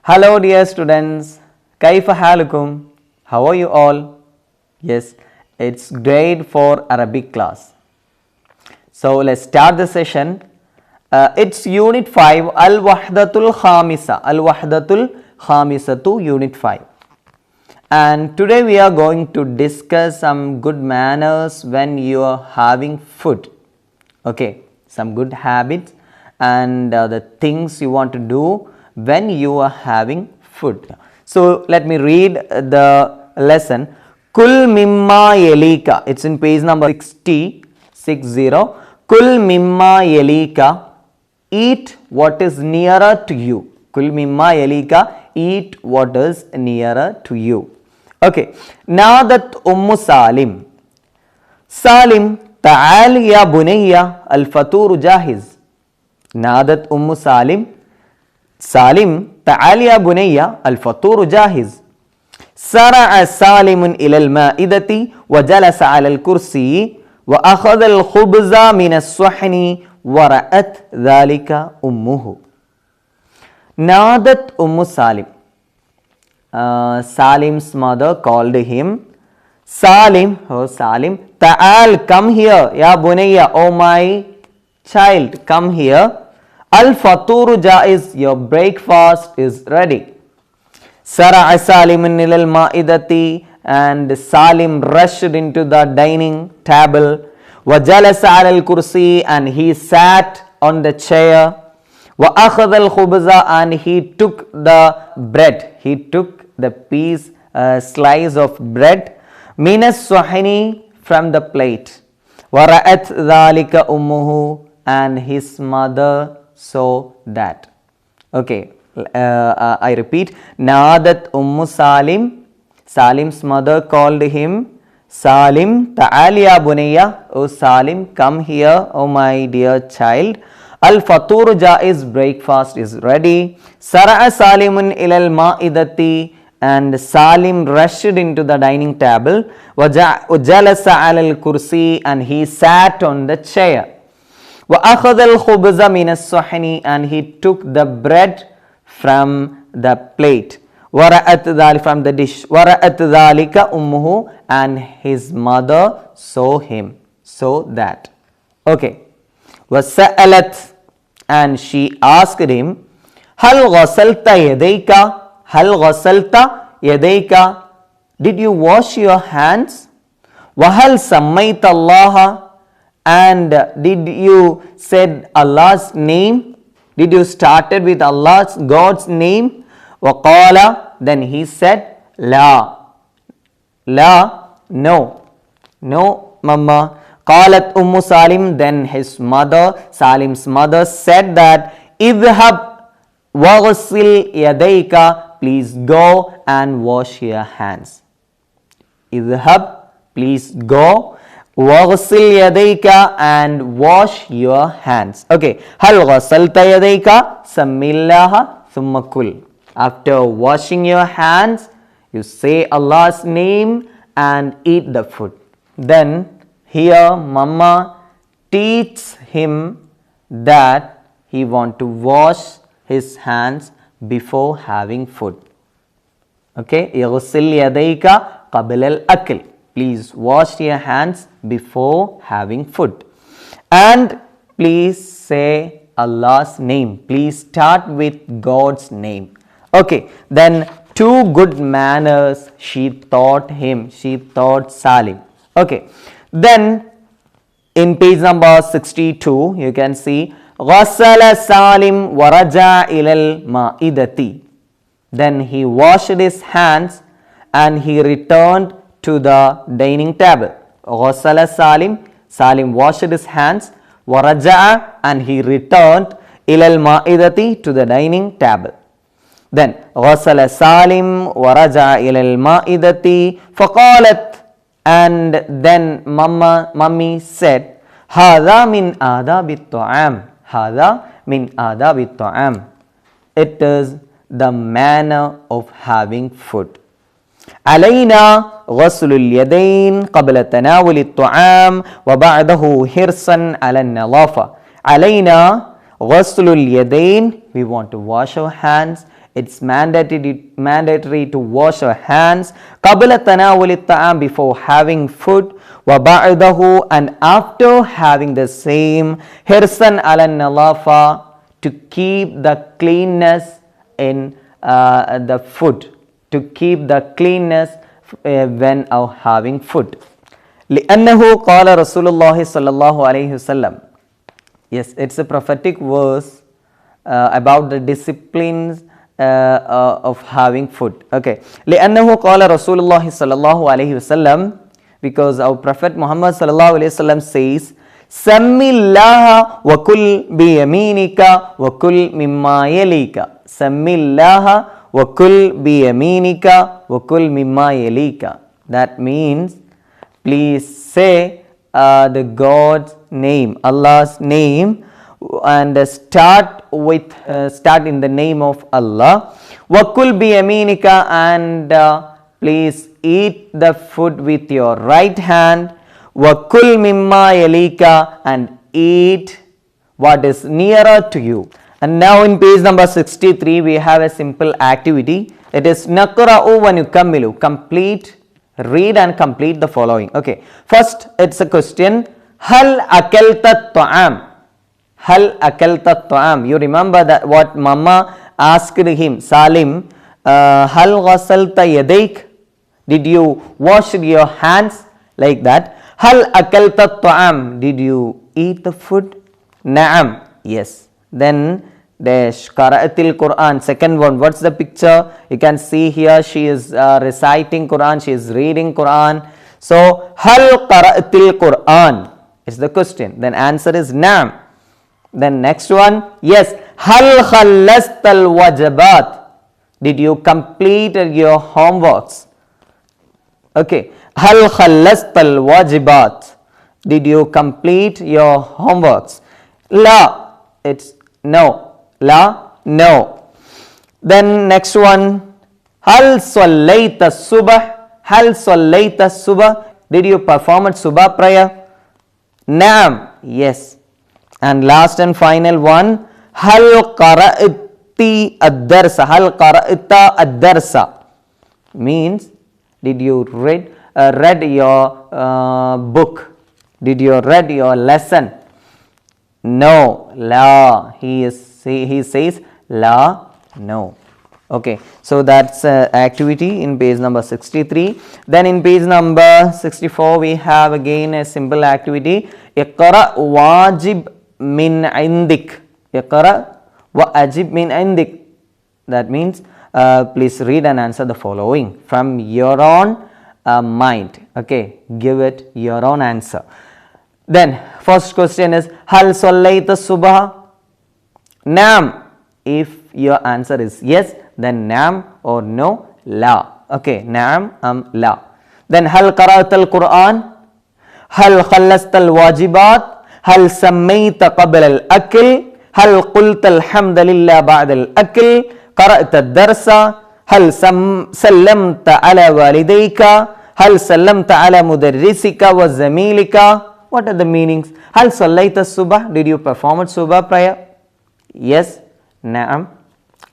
Hello dear students, Kaifa halukum? How are you all? Yes, it's grade 4 Arabic class. So let's start the session. It's unit 5 Al-Wahdatul Khamisa. Al-Wahdatul Khamisa to unit 5. And today we are going to discuss some good manners when you are having food. Okay, some good habits and the things you want to do when you are having food. So let me read the lesson. Kul mimma yelika. It's in page number 60. Kul mimma yelika. Eat what is nearer to you. Kul mimma yelika. Eat what is nearer to you. Okay. Nadat Ummu Salim. Salim, ta'al ya bunayya. Al-fatur jahiz. Nadat Ummu Salim. Salim, تعال يا بني الفطور جاهز. سرع سالم إلى المائدة وجلس على الكرسي وأخذ الخبز من الصحن ورأت ذلك أمه. نادت أم سالم. Salim's mother called him. Salim, oh Salim, تعال, come here. Ya bunayya, oh my child, come here. Al-Faturu Jaiz, your breakfast is ready. Sara'a Salimun ilal ma'idati, and Salim rushed into the dining table. Wajalasa al kursi, and he sat on the chair. Wa akhadha al-khubza, and he took the bread. He took the piece, slice of bread. Minas suhini, from the plate. Wa ra'at dhalika ummuhu, and his mother saw that. Okay, I repeat. Nadat Ummu Salim. Salim's mother called him. Salim, ta'al ya bunayya. Oh Salim, come here, oh my dear child. Al-fatur jaiz, breakfast is ready. Sara'a Salimun ilal ma'idati, and Salim rushed into the dining table. Wajalasa alal kursi, and he sat on the chair. وَأَخَذَ الْخُبْزَ مِنَ الصُّحْنِ, and he took the bread from the plate. وَرَأَتْ ذَلِكَ, from the dish. وَرَأَتْ ذَلِكَ أُمُّهُ, and his mother saw him. So that. Okay. وَسَأَلَتْ, and she asked him, هَلْ غَسَلْتَ يَدَيْكَ هَلْ غَسَلْتَ يَدَيْكَ, did you wash your hands? وَهَلْ سَمَّيْتَ اللَّهَ, and did you said Allah's name? Did you started with God's name? Waqala, then he said, La, no, Mama. Qalat Ummu Salim, then his mother, Salim's mother said that, Idhab waghsil yadayka, please go and wash your hands. Idhab, please go. وَغْسِلْ يَدَيْكَ, and wash your hands. Okay. هَلْ غَسَلْتَ يَدَيْكَ سَمِّ اللَّهَ ثُمَّ كُلْ. After washing your hands, you say Allah's name and eat the food. Then here Mama teaches him that he want to wash his hands before having food. Okay. يَغْسِلْ يَدَيْكَ قَبْلَ الْأَكْلِ. Please wash your hands before having food. And please say Allah's name. Please start with God's name. Okay. Then two good manners she taught him. She taught Salim. Okay. Then in page number 62, you can see غَسَلَ Salim وَرَجَعَ إِلَى الْمَائِدَةِ. Then he washed his hands and he returned to the dining table. Ghasala Salim, Salim washed his hands. Waraja'a, and he returned. Ilal ma'idati, to the dining table. Then Ghasala Salim waraja'a ilal ma'idati faqalat, and then Mummy said, Hadha min adabit ta'am. Hadha min adabit ta'am. It is the manner of having food. علينا غسل اليدين قبل تناول الطعام وبعده حرصا على النظافة. علينا غسل اليدين, we want to wash our hands. It's mandatory to wash our hands. قبل تناول الطعام, before having food. وبعده, and after having the same. حرصا على النظافة, to keep the cleanness in the food. To keep the cleanness when having food. لأنه قال رسول الله صلى الله عليه وسلم. Yes, it's a prophetic verse about the disciplines of having food. Okay. لأنه قال رسول الله صلى الله عليه وسلم, because our Prophet Muhammad صلى الله عليه وسلم says, سم الله وكل بيمينك وكل مما يليك. سم الله وكل بيمينك وكل مما يليك. That means, please say the God's name, Allah's name, and start in the name of Allah. Wakul biyaminika, and please eat the food with your right hand. Wakul mimma yalika, and eat what is nearer to you. And now in page number 63 we have a simple activity. It is nakra'u wa nukammilu. Complete, read and complete the following. Okay, first it's a question. Hal akalta ta'am? Hal akalta ta'am? You remember that what Mama asked him, Salim, Hal ghasalta yadayk? Did you wash your hands? Like that. Hal akalta ta'am? Did you eat the food? Na'am. Yes. Then dash qara'atil Quran. Second one, what's the picture? You can see here she is reciting Quran, she is reading Quran. So hal qara'atil Quran is the question. Then answer is na'am. Then next one, yes, hal khallastal wajibat? Did you complete your homeworks? Okay, hal khallastal wajibat? Did you complete your homeworks? La, it's no. La, no. Then next one, hal sallayta subah? Hal sallayta subah? Did you perform at subah prayer? Naam, yes. And last and final one, hal qara'ti ad-darsa? Hal qara'ta ad-darsa? Means, did you read your book? Did you read your lesson? No. La. He says la, no. Okay, so that's activity in page number 63. Then in page number 64 we have again a simple activity. Iqra wajib min indik. Iqra wa ajib min indik. That means please read and answer the following from your own mind. Okay, give it your own answer. Then first question is, hal sallayta subha? Naam. If your answer is yes, then naam, or no, la. Okay, naam, la. Then hal qara'atal Quran? Hal khallastal wajibat? Hal sammayta qabla al-akl? Hal qulta alhamdulillah ba'da al-akl? Qara'ta ad-darsa? Hal sallamta ala walidayka? Hal sallamta ala mudarrisika wa zamilika? What are the meanings? Hal sallayta subah? Did you perform at subah prayer? Yes, na'am.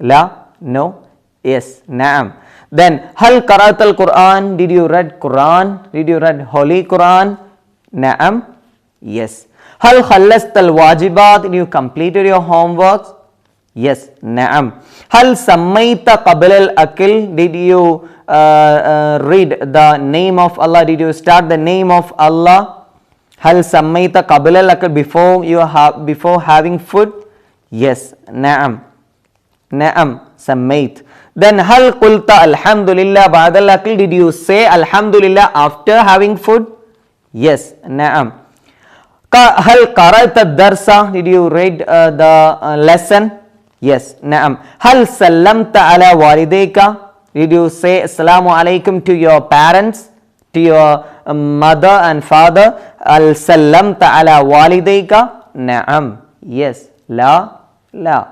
La, no. Yes, na'am. Then hal qara'atal Quran? Did you read Quran? Did you read Holy Quran? Na'am. Yes. Hal khallastal wajibat? Did you completed your homework? Yes, na'am. Hal sammayta qabla al-akl? Did you read the name of Allah? Did you start the name of Allah? Hal sammayta qabla al-akl? Before having food? Yes, na'am. Na'am, sammayt. Then hal qulta alhamdulillah ba'da al-akl? Did you say alhamdulillah after having food? Yes, na'am. Hal qara'ta ad-darsa? Did you read the lesson? Yes, na'am. Hal sallamta ala walidayka? Did you say assalamu alaikum to your parents, to your mother and father? Al sallamta ala walidayka? Na'am. Yes. La, la.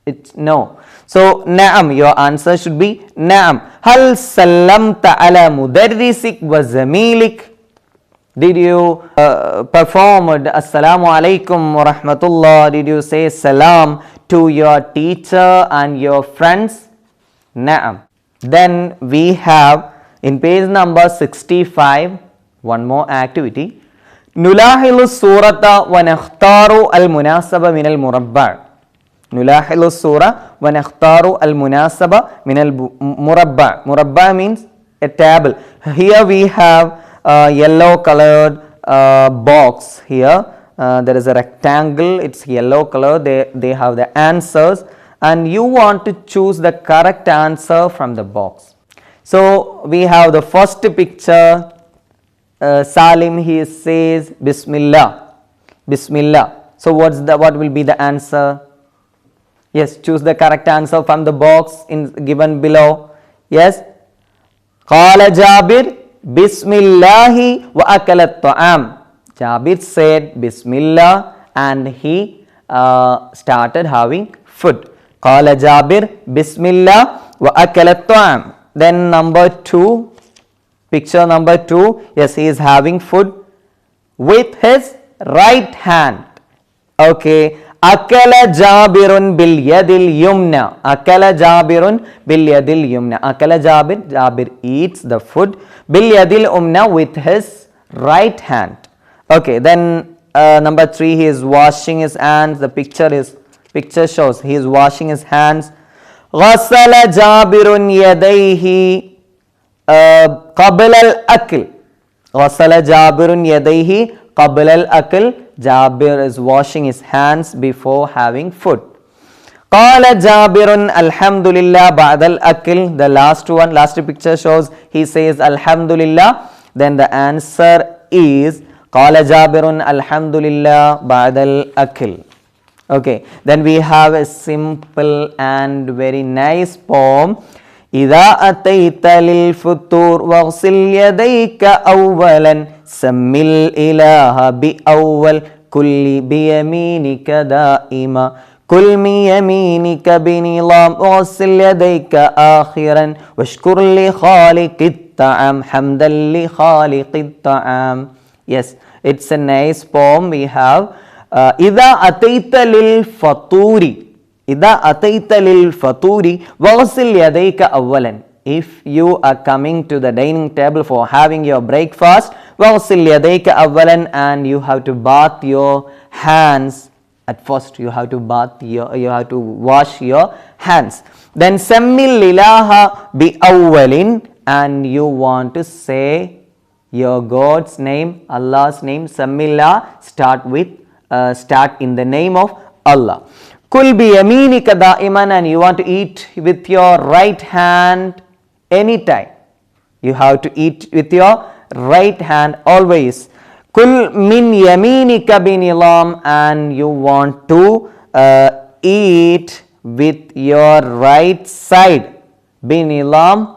It's no. So na'am, your answer should be na'am. Hal sallamta ala mudarrisik wa zamilik? Did you perform assalamu alaikum wa rahmatullah? Did you say salam to your teacher and your friends? Na'am. Then we have in page number 65 one more activity. Nulahilu surata wa nakhtaru al-munasaba min al-murabba'. Nulahilu surah wa nakhtaru al-munasaba min al-murabba'. Murabba' means a table. Here we have a yellow colored box here. There is a rectangle, it's yellow color. They have the answers and you want to choose the correct answer from the box. So we have the first picture. Salim, he says Bismillah. Bismillah. So what will be the answer? Yes, choose the correct answer from the box given below. Yes. Qala Jabir Bismillahi wa akalat ta'am. Jabir said Bismillah and he started having food. Qala Jabir Bismillah wa akalat ta'am. Then number 2, picture number 2, yes, he is having food with his right hand. Okay. Akala Jabirun bil yadil yumna. Akala Jabirun bil yadil yumna. Akala Jabir eats the food bil yadil umna with his right hand. Okay, then number 3, he is washing his hands. The picture shows he is washing his hands. Ghasala Jabirun yadayhi qabla al-akl. Ghasala Jabirun yadayhi qabla al-akl. Jabir is washing his hands before having food. Qala Jabirun alhamdulillah ba'da al-akl. The last picture shows he says alhamdulillah. Then the answer is Qala Jabirun alhamdulillah ba'da al-akl. Okay, then we have a simple and very nice poem. إذا أتيت للفطور واغسل يديك أولا سم الإله بأول كل بيمينك دائما كل بيمينك بنظام واغسل يديك آخرا واشكر لخالق الطعام حمدا لخالق الطعام. Yes, it's a nice poem we have. إذا أتيت للفطور إذا أتيت للفطور واغسل يديك أولا. If you are coming to the dining table for having your breakfast, واغسل يديك أولا, and you have to bath your hands. At first you have to wash your hands. Then سمي الإله بأول, and you want to say your God's name, Allah's name. Samillah, start in the name of Allah. Kul bi yaminika da'iman, and you want to eat with your right hand anytime. You have to eat with your right hand always. Kul min yaminika binilam, and you want to eat with your right side. Binilam,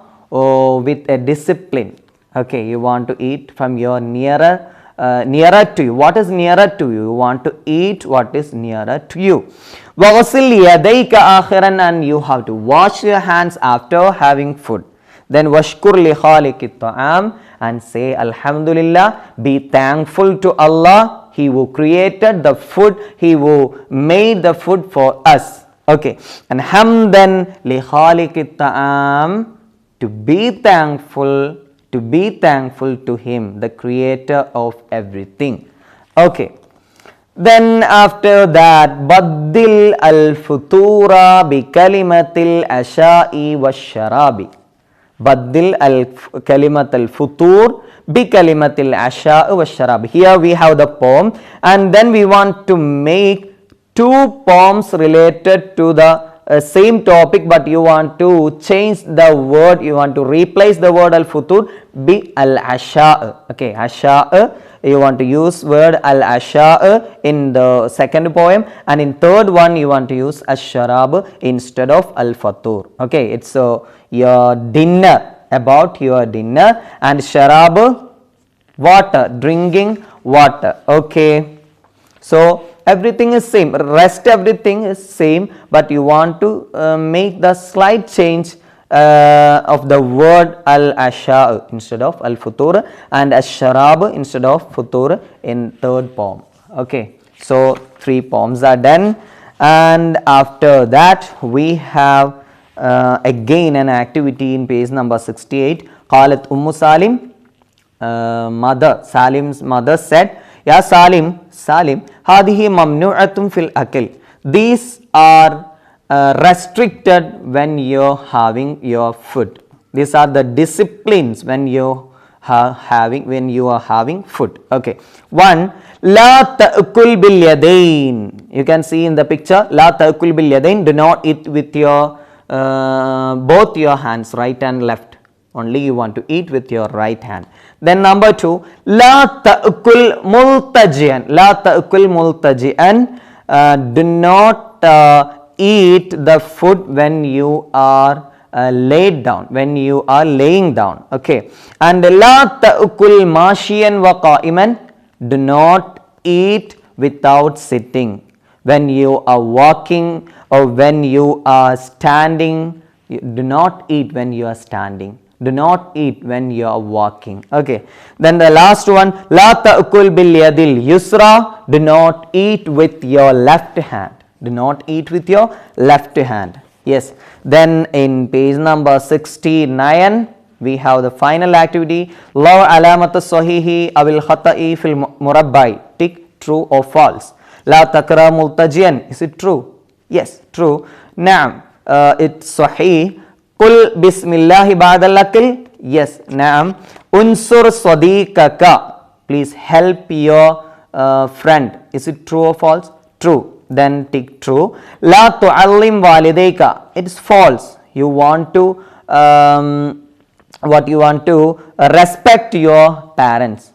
with a discipline. Okay, you want to eat from your nearer to you. What is nearer to you? You want to eat what is nearer to you. وَغَسِلْ يَدَيْكَ آخِرًا, and you have to wash your hands after having food. Then وَاشْكُرْ لِخَالِقِ الطَّعَامِ, and say Alhamdulillah, be thankful to Allah, He who created the food, He who made the food for us. Okay, and hamdan لِخَالِقِ الطَّعَامِ, to be thankful to Him, the creator of everything. Okay. Then after that, Baddil al-futura bi kalimatil asha'i wa sharabi. Baddil al-kalimat al-futur bi kalimatil asha'i wa sharabi. Here we have the poem, and then we want to make 2 poems related to the same topic, but you want to change the word, you want to replace the word al-futur bi al-asha'. Okay, asha', you want to use word al-asha' in the second poem, and in third one you want to use ash-sharab instead of al-fatur. Okay, it's your dinner, about your dinner, and sharab, water, drinking water. Okay, so everything is same, rest everything is same, but you want to make the slight change of the word al-asha' instead of al-futur, and ash-sharab instead of futur in third poem. Okay, so 3 poems are done, and after that we have again an activity in page number 68. قالت أم سالم, Salim's mother said, Ya Salim, هذه ممنوعة في الأكل. These are restricted when you're having your food. These are the disciplines when you are having food. Okay. 1. لا تأكل باليدين. You can see in the picture, لا تأكل باليدين. Do not eat with your both your hands, right and left. Only you want to eat with your right hand. Then number 2, لا تأكل ملتجئا. لا تأكل ملتجئا. Do not eat the food when you are laid down, when you are laying down. Okay. And لا تأكل ماشيا وقائما. Do not eat without sitting. When you are walking or when you are standing, do not eat when you are standing. Do not eat when you are walking. Okay. Then the last one, La ta'kul bil yadil yusra. Do not eat with your left hand. Do not eat with your left hand. Yes. Then in page number 69, we have the final activity. Law alamat sahihi awil khata'i fil murabbai. Tick true or false. La takra multajian. Is it true? Yes, true. Naam. It's sahih. Qul bismillahi ba'dal akil. Yes, naam. Unsur sadiqaka. Please help your friend. Is it true or false? True. Then tick true. La tu'allim walidayka. It's false. You want to respect your parents.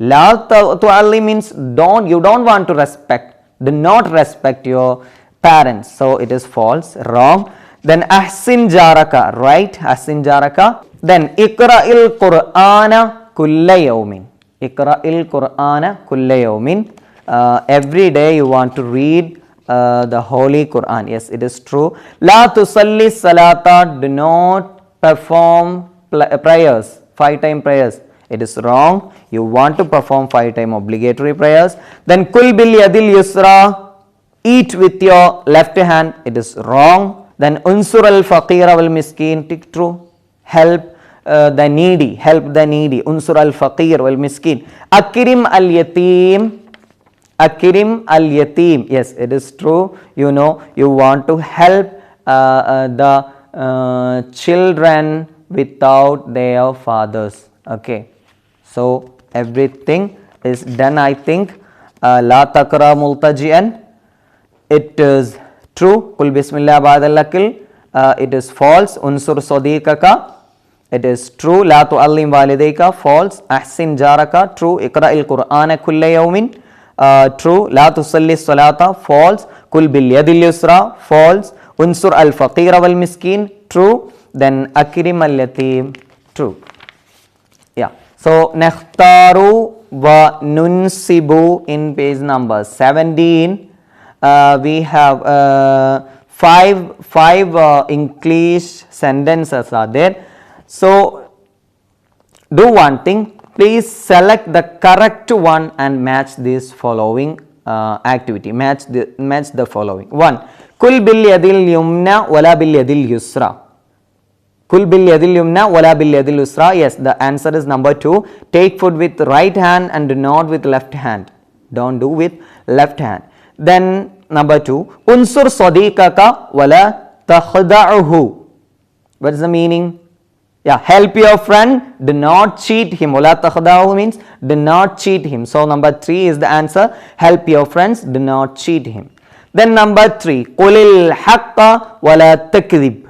La tu'allim means you don't want to respect. Do not respect your parents. So it is false, wrong. Then ahsin jaraka, right? Ahsin jaraka. Then iqra'il qur'ana kulla yawmin. Iqra'il qur'ana kulla yawmin. Every day you want to read the Holy Quran. Yes, it is true. La tusalli salata. Do not perform prayers, 5-time prayers. It is wrong. You want to perform 5-time obligatory prayers. Then kul bil yadil yusra. Eat with your left hand. It is wrong. Then unsur al faqira wal miskin. Tick true. Help the needy. Help the needy. Unsur al faqir wal miskin. Akrim al yatim. Akrim al yatim. Yes, it is true. You know, you want to help the children without their fathers. Okay. So everything is done, I think. La takra multajian. It is true. Kul bismillah ba'dal akil. It is false. Unsur sadiqaka. It is true. La tu'allim walidayka. False. Ahsin jaraka. True. Iqra'il qur'ana kulla yawmin. True. La tusalli salata. False. Kul bil yadil yusra. False. Unsur al faqira wal miskin. True. Then akrim al yatim. True. Yeah. So nakhtaru wa nunsibu in page number 17. We have five English sentences are there. So do one thing. Please select the correct one and match this following activity. Match the following. 1. Kul bil yadil yumna wala bil yadil yusra. Kul bil yadil yumna wala bil yadil yusra. Yes, the answer is number 2. Take food with right hand and do not with left hand. Don't do with left hand. Then number 2. Unsur sadiqaka wala takhda'uhu. What is the meaning? Yeah, help your friend. Do not cheat him. Wala takhda'uhu means do not cheat him. So number 3 is the answer. Help your friends. Do not cheat him. Then number 3. Qulil haqqa wala takdhib.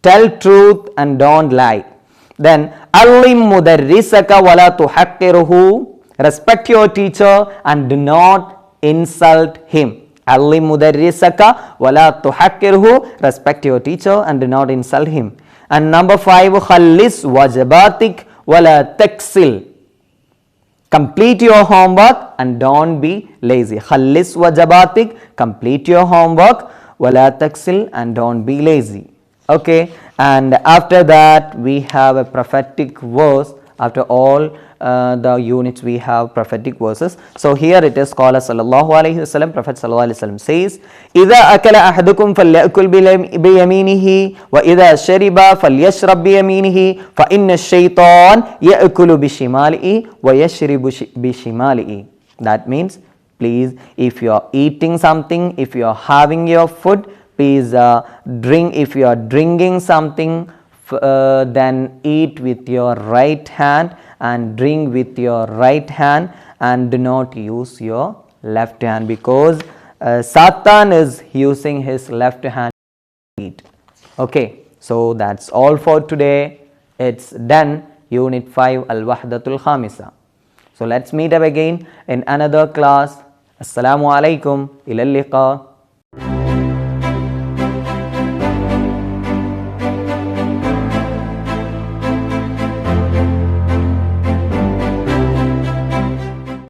Tell truth and don't lie. Then allim mudarrisaka wala tuhaqqiruhu. Respect your teacher and do not insult him. Allim mudarrisaka wala tuhaqqiruhu. Respect your teacher and do not insult him. And number 5, khallis wajibatik wala taksil. Complete your homework and don't be lazy. Khallis wajibatik. Complete your homework. Wala taksil and don't be lazy. Okay, and after that we have a prophetic verse after all the units we have prophetic verses. So here it is, Qala sallallahu alayhi wasallam, Prophet sallallahu alayhi wasallam says, إِذَا أَكَلَ أَحَدُكُمْ فَلْيَأْكُلْ بِيَمِينِهِ وَإِذَا شَرِبَ فَلْيَشْرَبْ بِيَمِينِهِ فَإِنَّ الشَّيْطَانَ يَأْكُلُ بِشِمَالِهِ وَيَشْرِبُ بِشِمَالِهِ. That means, please, if you are eating something, if you are having your food, please drink. If you are drinking something, then eat with your right hand and drink with your right hand, and do not use your left hand, because Satan is using his left hand to eat. Okay, so that's all for today. It's done. Unit 5, Al-Wahdatul Khamisa. So let's meet up again in another class. Assalamu alaikum. Ilal liqa.